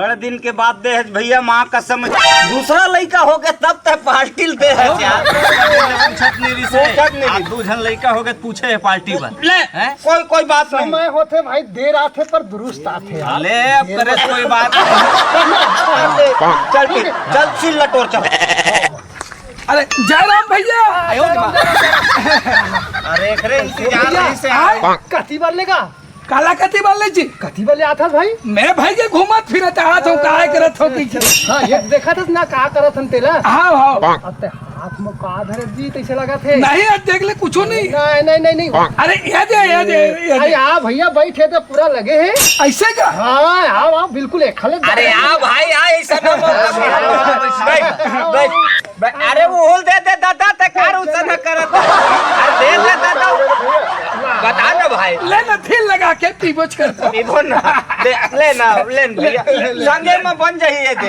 बड़े दिन के बाद दे है भैया, माँ कसम दूसरा लड़का हो गया तब तक पार्टी दे है यार। दो जन लड़का हो गए पूछे है पार्टी पर ले कोई बात नहीं। मैं होते भाई देर आते पर दुरुस्त आते ले अब करे कोई बात चल चल सिल लटोर चल। अरे जयराम भैया अरे इंतजार नहीं से कथी बार लेगा काला कथी बोले जी कथी वाले आता भाई मैं भाई के घूमत फिरत आत हूँ काय करत हो पीछे। हाँ ये देखा था ना का करत हन तेला। हाँ हाँ अब ते हाथ में का धरे जी तैसे लगा थे। नहीं आज देख ले कुछ नहीं। नहीं अरे ये अरे हाँ भैया बैठे तो पूरा लगे हैं ऐसे का। हाँ हाँ बिल्कुल एक खले। अरे हाँ भाई हाँ ऐसा अरे वो होल दे दादा ते कार उसे न करत। अरे दे दादा बता ना भाई ले ना फिर लगा के पीबोच कर पीबो ना लेना भैया संगे में बन जाइए दे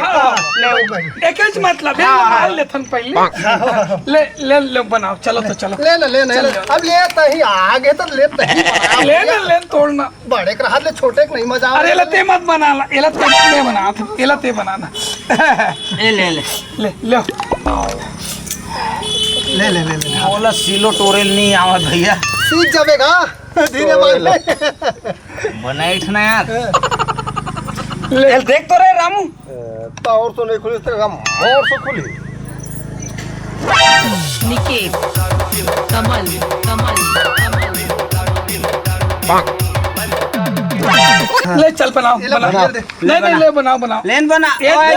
ले एक ही मतलब है मार लेथन पहले ले बनाओ चलो तो चलो ले अब ले तही आगे तो ले तही ले तोड़ना बड़े के हाथ ले छोटे के नहीं मजा। अरे लते मत बनाना एला ते बना एला ते बनाना ले बोला सिलो टोरेल नहीं आवत भैया सीख जाएगा धीरे बनाइठ ना यार ले देख तो रे रामू तो और तो नहीं खुली तेरा और तो खुली निकेत कमल ले चल बनाओ नहीं ले बनाओ लेन बना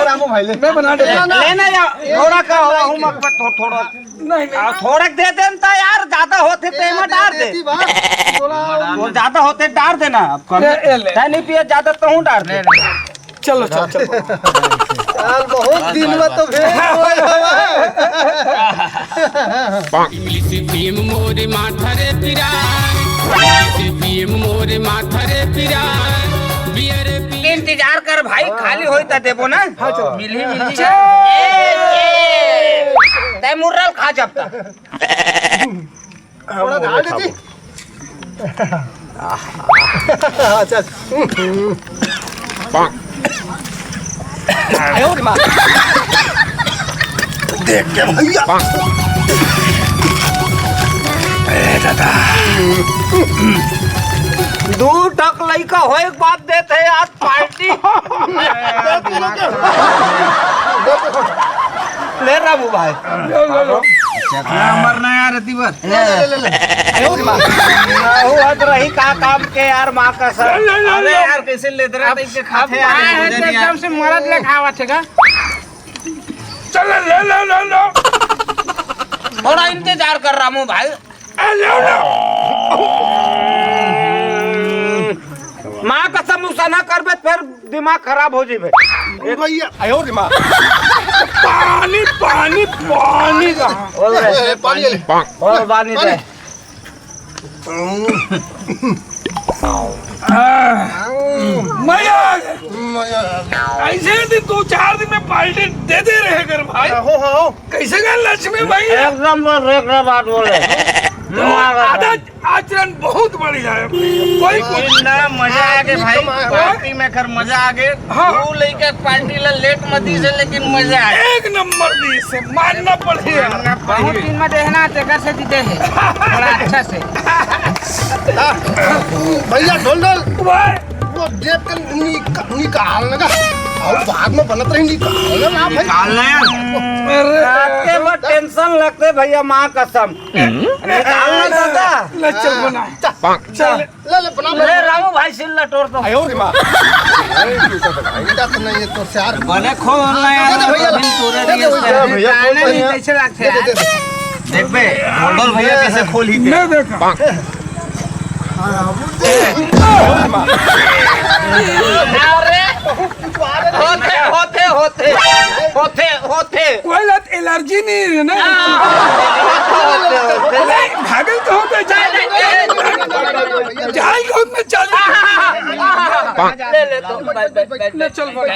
रामू भाई ले मैं बना दे लेना या थोड़ा का हूं मत थोड़ा नहीं थोड़ा दे देता यार ज्यादा होते पेमेंट डाल दे वो ज्यादा होते डाल देना नहीं पिए ज्यादा तो हूं डाल दे चलो यार बहुत दिन में तो इंग्लिश पीएम मोरे माथरे पिराय इंग्लिश पीएम मोरे माथरे पिराय बियर इंतजार कर भाई खाली होई त देबो ना मिली तै मुर्रल खा जब तक थोड़ा डाल दे जी। अच्छा देख के भैया दू टक लइका होए बात देते आज पार्टी ले रामू भाई मरना यार रतिवर रही का काम के यार माँ का सर। अरे यार कैसे ले दे रहा के खाते यार एकदम से मरद ले खावा छेगा। चल ले थोड़ा इंतजार कर रामू भाई माँ कसम उसा ना करबे फिर दिमाग खराब हो जेबे भैया आयो रे मां पानी का पानी ले और पानी दे मजा ऐसे दिन 2-4 दिन में पार्टी दे रहे कर भाई हो कैसे गए लक्ष्मी भाई एकदम बात बोले आचरण बहुत बढ़िया है कोई ना मजा आ गए भाई पार्टी में कर मजा आ गए तू लेके पार्टी ला लेट मती से लेकिन मजा आ एक नंबर दी से मानना पड़ेगा बहुत दिन में देखना तेकर से दीते है बड़ा अच्छा से भैया ढोल वो जेब के निकाल लगा और बाद में बनत रही निकालना ना भाई निकालना यार के वो टेंशन लगते भैया माँ कसम निकालना दादा चल बना चल ले बना ले रामू भाई सिल्ला तोड़ दो आयो रे मां तो नहीं तो यार बने खोलना यार भैया भैया कैसे लगते हैं देख बे ढोल भैया कैसे खोली थे मैं देखा होते कोई लत एलर्जी नहीं है ना भागल तो होते जाल गोद में चल ले चल बना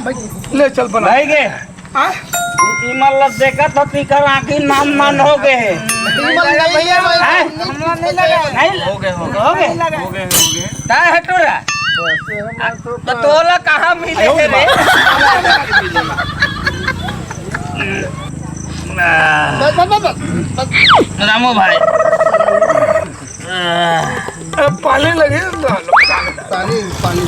बैठ ले चल बना भाई के मतलब देखा तो पीकर आखिर नाम मान हो गए हैं। भैया नहीं हो गए ताय हटोरा तो तोला कहाँ मिले थे रे? रामू भाई पानी लगे पानी पानी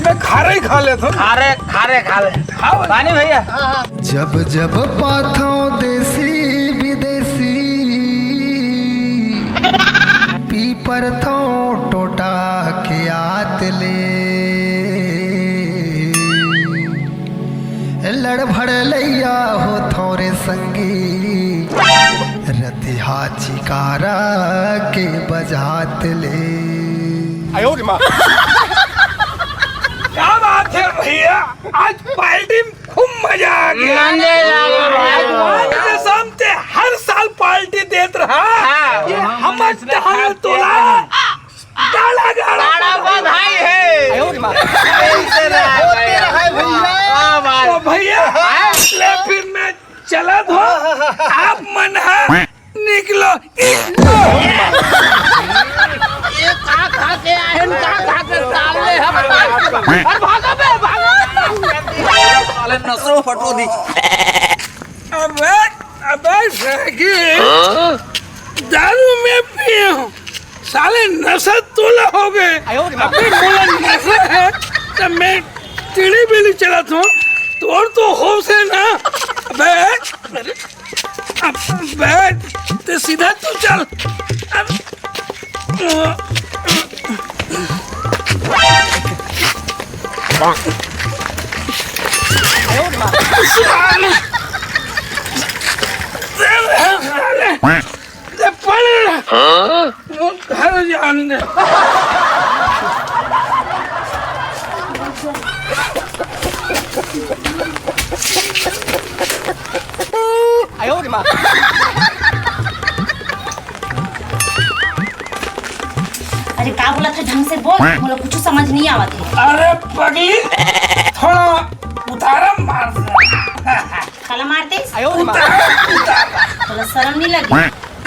मैं खारे ही खा लेता हूँ। खारे खा ले पानी भैया। जब जब पाथो देसी विदेशी पीपर थो टोटा के आतले लड़ भड़ लैया हो थोरे संगी रतिहा चिकारा के बजात ले। क्या बात है भैया, आज पार्टी में खूब मजा आ गया। कसम से हर साल पार्टी देत रहा। ये हमर टहल तोला गाड़ा गाड़ा बधाई है तो भैया ले फिर मैं चला दो, आप मन है निकलो। ये खा के आए खा के साले हम भागो बे भागो साले नसरो फटो दी। अबे साकिब दारू में पिए हूँ, साले नशा तोला हो गए। अबे बोला नशा है तो मैं टीढ़ी बिली चला था तोड़ तो हो से ना। अबे तो सीधा तू चल। घर जान दे। अरे क्या बोला था ढंग से बोल, मुझे कुछ समझ नहीं आवत है। अरे पगली थोड़ा उतारा मार दे। खाला मारते उतारा थोड़ा शर्म नहीं लगी?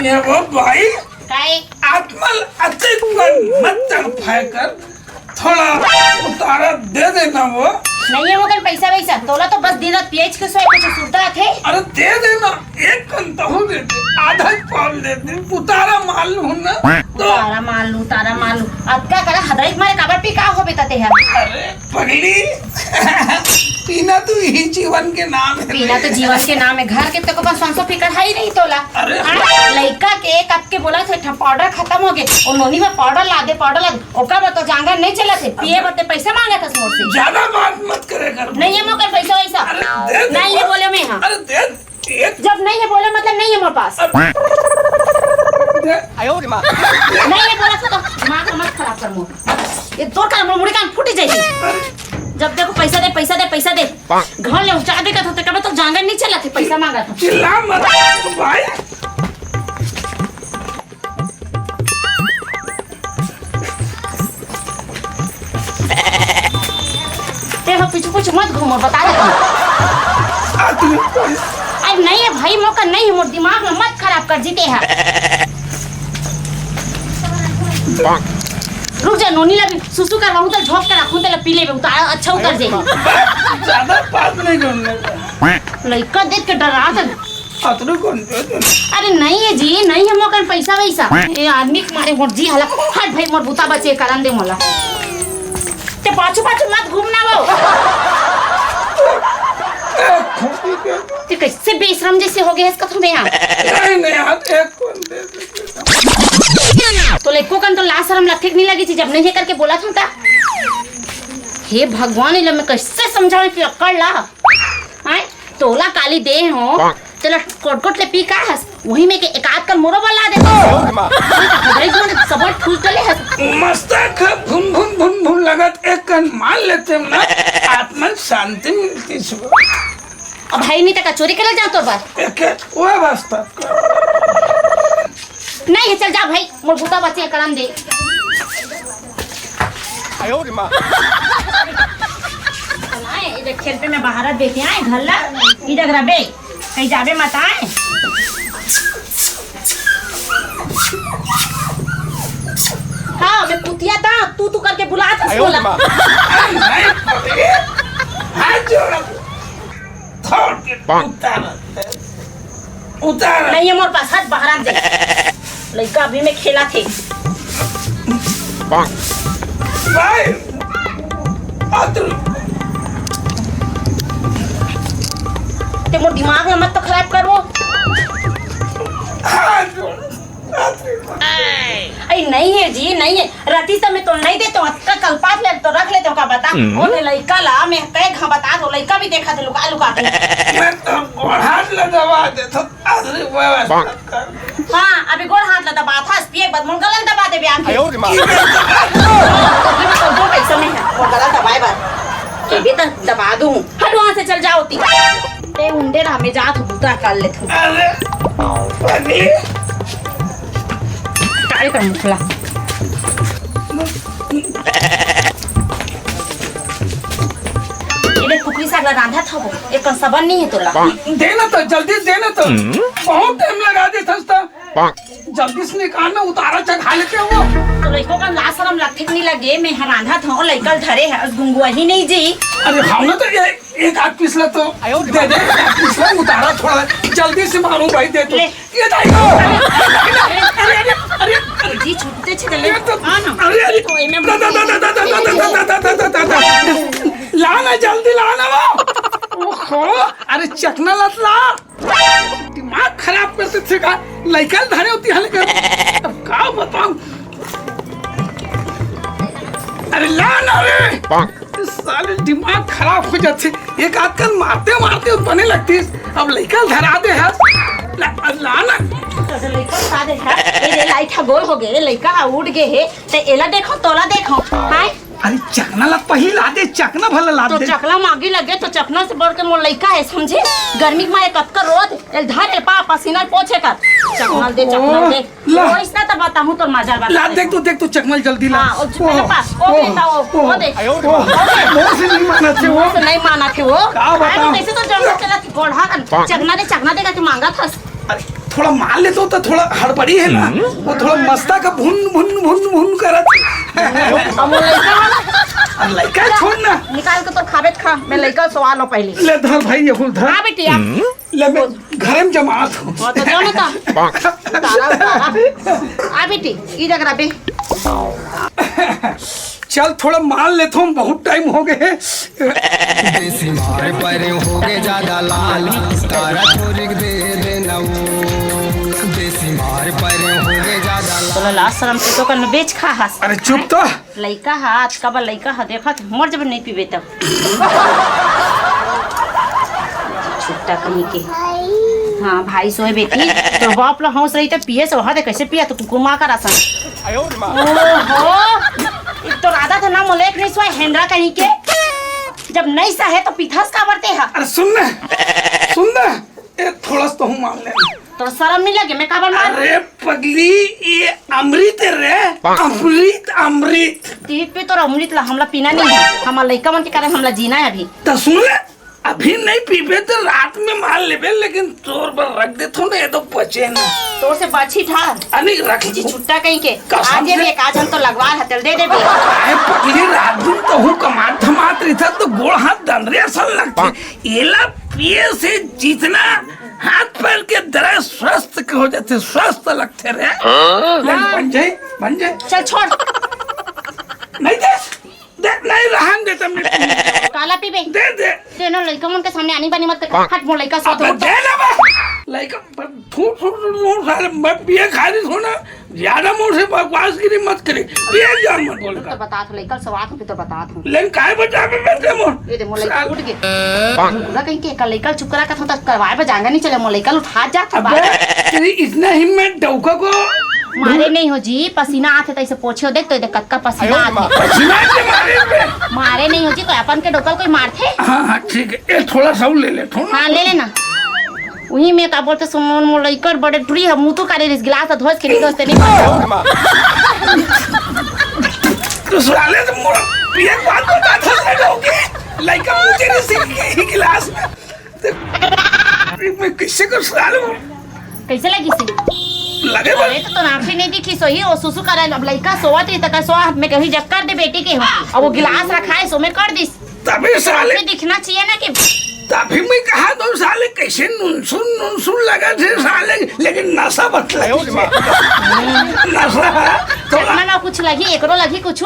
ये वो भाई काहे? आत्मल अतिक पर मत तड़फाए कर, थोड़ा उतारा दे देना। वो नहीं है मगर पैसा वैसा तोला तो बस दिन रात पीएच के सोए कुछ सुनता थे। अरे दे देना, एक कंतहू दे दे, आधा पाउल दे दे, उतारा मालूम ना तो। तारा मालू अब क्या करा हदराई मारे काबर पे का हो बेता ते है। अरे पगली पीना तो यही जीवन के नाम है। पीना तो जीवन के नाम है, घर के तो पास 500 फिकर है ही नहीं तोला। अरे लड़का के एक आपके बोला थे पाउडर खत्म हो गए और नोनी में पाउडर ला दे ओका तो जांगर नहीं चला थे पिए बते पैसा मांगा था मोर से। ज्यादा बात मत करे कर। नहीं है मोकर पैसा वैसा नहीं है बोले मैं। हाँ अरे दे जब नहीं है बोले मतलब नहीं है मोर पास। नहीं है बोला तो दिमाग मत खराब कर मोर। ये दो काम मुड़ी कान फूट जाएगी। जब देखो पैसा दे घर ले उठा दे का तो कब तो जांगर नहीं चला थे पैसा मांगा था। चिल्ला मत भाई। देखो पीछे मत घूमो बता दे। अरे नहीं है भाई मौका नहीं है मोर दिमाग में मत खराब कर जीते है। रुक जा नोनी लगी सुसु कर रहूं तो झोंक कर रखूं तो पी ले उतार अच्छा उतर जाएगी। ज्यादा बात नहीं करने का। लड़का देख के डरा था। अरे नहीं है जी नहीं है मौका पैसा वैसा ये आदमी के मारे मोर जी हला हट भाई मोर बुता बचे करन दे मोला ते पाछू मत घूमना वो। ते कैसे बेशरम जैसे हो गए इसका तुम्हें यहाँ। नहीं हाथ एक कौन दे दे। तो लड़कों का तो लाश शर्म लगती नहीं लगी थी जब नहीं करके बोला था। हे भगवान इला मैं कैसे समझाऊं कि अकड़ ला हां तोला काली दे हो चलो कोट ले पी का हस वही में के एक आध कर मोरो बला दे। बड़े गुण सब फूल चले हस मस्तक भुन लगत एक कन मान लेते ना आत्मा शांति मिलती सुबह। अब भाई नहीं तक चोरी करे जाओ तो बात एक वो वास्ता नहीं है चल जा भाई मोर बूता बचे करम दे। इधर खेल पे मैं बाहर देखे आए घर ला इधर रबे कहीं जाबे मत आए। हाँ मैं पुतिया था तू करके बुला था बोला नहीं पगली, हाथ जोड़ थोड़ के उतार नहीं है मोर पास हाथ बाहर दे लड़का अभी मैं खेला थे भाई अतर ते मोर दिमाग में मत तो खराब करो। हाथ जोड़ अरे नहीं है जी नहीं है राती से मैं तो नहीं देता हूँ का कल पास ले तो रख लेते हो का बता ओने लड़का ला मैं कहे खा बता दो लड़का भी देखा थे लुका लुका के मैं तो हाथ लगा दे तो अरे व्यवस्था कर। हाँ अभी गोड़ हाथ लगा दबा था स्पीकर बाद मुंह गलत दबा दे ब्याह के तो दो पैसे में है वो गलत दबाए बात ये भी तो दबा दूँ हट वहाँ से चल जाओ ती ते उंडे ना मैं जात बूता कर ले तू अरे पगली काय कर मुखला ये कुकरी साग रांधा था वो एक सबन नहीं है तोला देना तो जल्दी देना तो बहुत टाइम लगा दे सस्ता जल्दी से निकालना उतारा चढ़ा लेते हो तो लड़कों का लाश शर्म लगते नहीं लगे मैं रांधा था और लड़का धरे है गुंगुआ ही नहीं जी। अरे हमने तो ये एक आध पिछला तो दे दे पिछला उतारा थोड़ा जल्दी से मारूं भाई दे तो ये देखो अरे जी छूटते चले अरे लाना जल्दी लाना वो ओहो अरे चकना लत ला दिमाग खराब करते थे का लड़का धरे होती है लेकिन अब क्या बताऊं अरे लाना रे साले दिमाग खराब हो जाते एक आजकल मारते मारते बने लगती अब लड़का धरा दे है लाना लड़का गोल हो गए लड़का उड़ गए है ते एला देखो तोला देखो हाय अरे चकना ला पहिला दे चकना भला ला तो दे चकला मांगी लगे तो चकना से बढ़ के मोर लड़का है समझे गर्मी में एक कर रोज एक धर ए पा पसीना पोछे कर चकना दे ला। वो इसना तो बताऊं तो मजा बता ला देख तो चकमल जल्दी ला हां और मेरे पास ओ लेता वो देख वो से नहीं माना थे वो तो नहीं माना थे वो क्या बताऊं? कैसे तो जंगल चला थी गोढ़ा चकना देगा कि मांगा था अरे थोड़ा मार ले तो थोड़ा हड़बड़ी है ना वो थोड़ा मस्ता का भुन भुन भुन भुन करत अब लड़का छोड़ ना निकाल के तो खाबे खा मैं लड़का सवाल हो पहले ले धर भाई ये फूल धर हां बेटी ले मैं घर में जमात हूँ तो जाने का तारा आ बेटी इधर रबे चल थोड़ा मार लेता हूँ बहुत टाइम हो गए देसी मार पर हो गए ज्यादा लाल तारा छोड़ दे देना वो देसी मार पर हो गए ज्यादा लाल तो लास्ट शर्म से तो कल बेच खा हस अरे चुप तो लइका हाथ कब लइका हा देखा मर जब नहीं पीबे तब छुट्टा कहीं के हाँ भाई सोए बेटी तो बाप ला हौस रही तो पिए से वहाँ दे कैसे पिया तो कुकुमा का रासन ओहो एक तो राधा था ना मोलेक नहीं सोए हेंद्रा कहीं के जब नहीं सहे तो पिथास का बरते है अरे सुन ना ये थोड़ा तो हूँ मान लेना तो शर्म नहीं लगे मैं काबर मार अरे पगली ये अमृत रे अमृत टीवी पे तो अमृत ला हमला पीना नहीं है हमारा लइका मन के कारण हमला जीना है अभी तो सुन ले अभी नहीं पीबे तो रात में मार लेबे लेकिन तोर पर रख दे थो ना ये तो बचे ना तो से बाछी ठार अरे रख जी छुट्टा कहीं के कसम आगे से? भी एक आजन तो लगवा हतल दे दे अरे पगली रात दिन तो हूँ कमात धमात रही था तो गोड़ हाथ दंडरे असल लगते एला पिए से जितना हाथ पैर के दर्द स्वस्थ हो जाते स्वस्थ लगते रे बन जाए चल छोड़ नहीं दे नहीं रहन दे तुम काला पीबे दे तेनो लइका मन के सामने आनी बानी मत कर हट मोर लइका सो अब दे ना बे लाइक थू सारे मैं पिए खा रही हूं ना ज्यादा मुंह से बकवास की मत करी पिए जान मत बोल तो बता तो लइका सवात हो तो बता दूं लेकिन काय बचा में बैठे मोर ये दे मोर लइका उठ के पूरा कहीं के कल लइका चुप करा का तो करवाए पे जाना नहीं चले मोर लइका उठा जा अबे तेरी इतना हिम्मत डौका को मारे नहीं हो जी पसीना आते तैसे पोछे देख तो देख कक्का पसीना आते पसीना के मारे पे मारे नहीं हो जी तो अपन के डोकल कोई मारथे हां ठीक है ये थोड़ा सा ले ले थोड़ा हां ले लेना वही में का बोलते सुमन मोर लइकर बड़े टुरी है मुंह तो करे इस गिलास धोस के नहीं दोस्ते नहीं तो साले तो मोर ये बात बता था लोगे लड़का मुझे नहीं सीख ही क्लास में मैं किससे को सालू कैसे लगी सी लगे अरे तो नाफी नहीं दिखी सोही और सुसु करे अब लड़का सोवत रही तक सोआ में कहीं जग कर दे बेटी के हो और वो गिलास रखा है सो में कर दिस तभी साले में दिखना चाहिए ना कि तभी मैं कहा तो साले कैसे नुनसुन लगा थे साले लेकिन नशा बतला नशा चकमा ना कुछ लगी एकरो लगी कुछ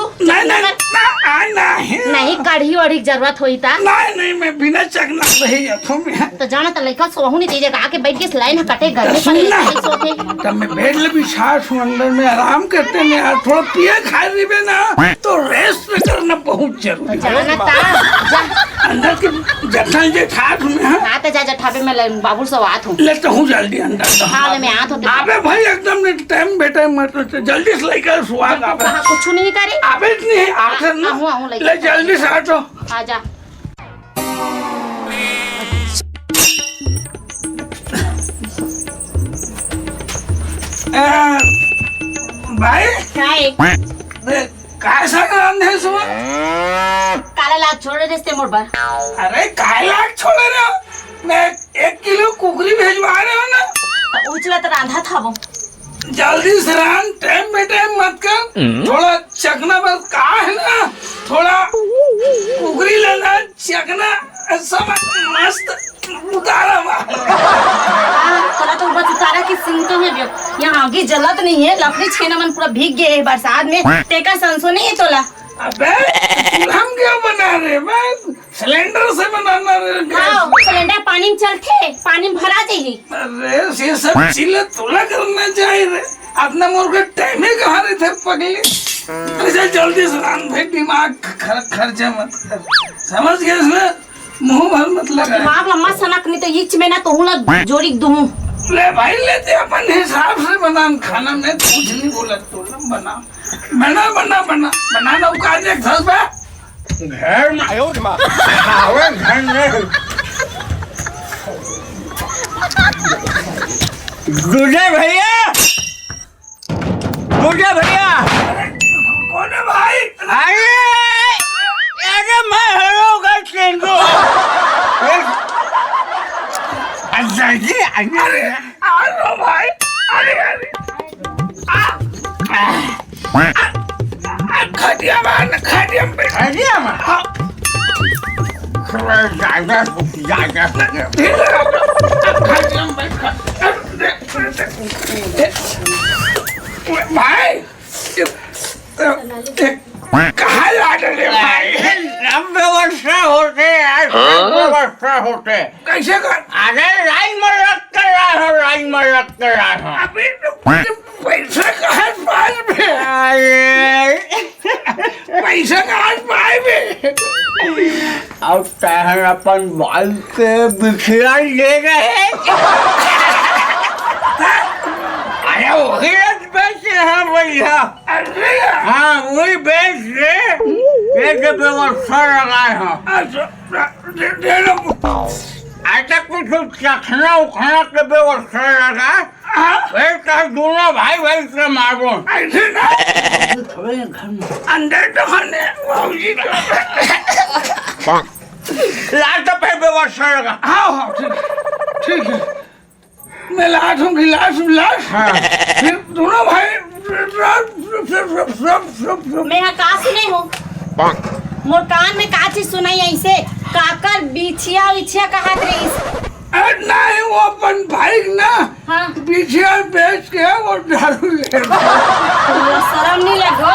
नहीं कढ़ी वढ़ी जरूरत होई था नहीं मैं बिना चकना रही जाता में तो जाना तो लड़का सोहू नहीं दीजिएगा आके बैठ के लाइन कटे घर में सोते तब मैं बेड ले बिछा अंदर में आराम करते में यार थोड़ा पिए खा रही ना तो रेस्ट करना बहुत जरूरी जाना था जा अंदर के जठन जे ठाठ में हां तो जा जठाबे में बाबू से बात हूं लेता हूं जल्दी अंदर हां मैं आत होते अबे भाई एकदम ने टाइम बेटा मत जल्दी से लेकर सुहाग आप कहां कुछ नहीं करे अबे नहीं आखिर ना आऊं ले जल्दी से आ तो आजा भाई काय काय सा काम है सुबह काला लाग छोड़ देते मोर पर अरे काय लाग छोड़े रहे हो मैं 1 किलो कुकरी भेजवा रहे हो ना उचला तो रांधा था वो जल्दी से रान टाइम पे टाइम मत कर थोड़ा चखना बस का है ना थोड़ा कुकरी लेना चखना सब मस्त उतारा थोड़ा तो बस उतारा की सिंटम है यहाँ आगे जलत नहीं है लकड़ी छेना मन पूरा भीग गए है बरसात में टेका संसो नहीं है तोला अबे हम क्या बना रहे मैं सिलेंडर से बनाना रहे सिलेंडर पानी में चलते पानी में भरा जाइए अरे ये सब चीजें तोला करना चाहिए अपना मोर का टाइम ही कहाँ रहे थे पगले अरे जल्दी से रान भाई दिमाग खर्चा मत कर समझ गए इसमें मुंह भर मत लगा दिमाग लम्बा सनक नहीं तो इच में ना तो हूँ जोड़ी दूँ ले भाई लेते अपन हिसाब से बना खाना में कुछ नहीं बोला तो बना बना बना बना बनाना उका देख बा घर में आयो रे मां आवे घर में दूजे भैया कौन है भाई अरे मैं हेलो का चेंगो अच्छा जी अरे आ लो भाई अरे खटिया में भाई कहाँ ला डले भाई व्यवस्था होते व्यवस्था होते कैसे कर अरे लाइन में रख कर रहा हूँ अभी तो पैसा कहाँ पास में पैसा कहाँ पास में अब तहर अपन बाल के बिखरा ले गए अरे वही बेच रहा भैया हाँ वही बेच रहे व्यवस्था लगाए हैं ऐसा कुछ चखना उखना के व्यवस्था लगा फिर दोनों भाई भाई से मारो अंदर तो लाट पे व्यवस्था लगा हाँ ठीक है मैं लाट हूँ गिलास फिर दोनों भाई मैं आकाश नहीं हूँ मोर कान में का चीज सुनाई ऐसे काकर बिछिया विछिया कहा नहीं वो अपन भाई ना हाँ बिछिया बेच के वो दारू ले शर्म नहीं लगो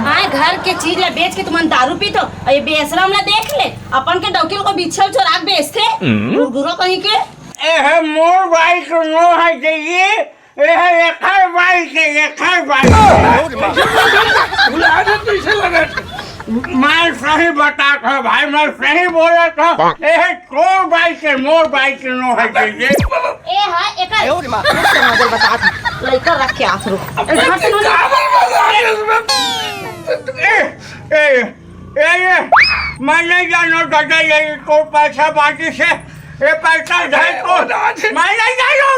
हाँ घर के चीज ला बेच के तुम दारू पी तो ये बेशरम ला देख ले अपन के डौकिल को बिछल चोराक बेचते गुरु कहीं के ए मोर भाई को नो है चाहिए ए खर भाई के खर भाई बुला दे कैसे लगा मैं सही बता था भाई मैं सही बोला था ए मोर भाई के नो है चाहिए ए हां एक बता लड़का रख के आसरो मैं नहीं जानो दादा ये को पैसा बाकी से ये पैसा जाए तो मैं नहीं जानो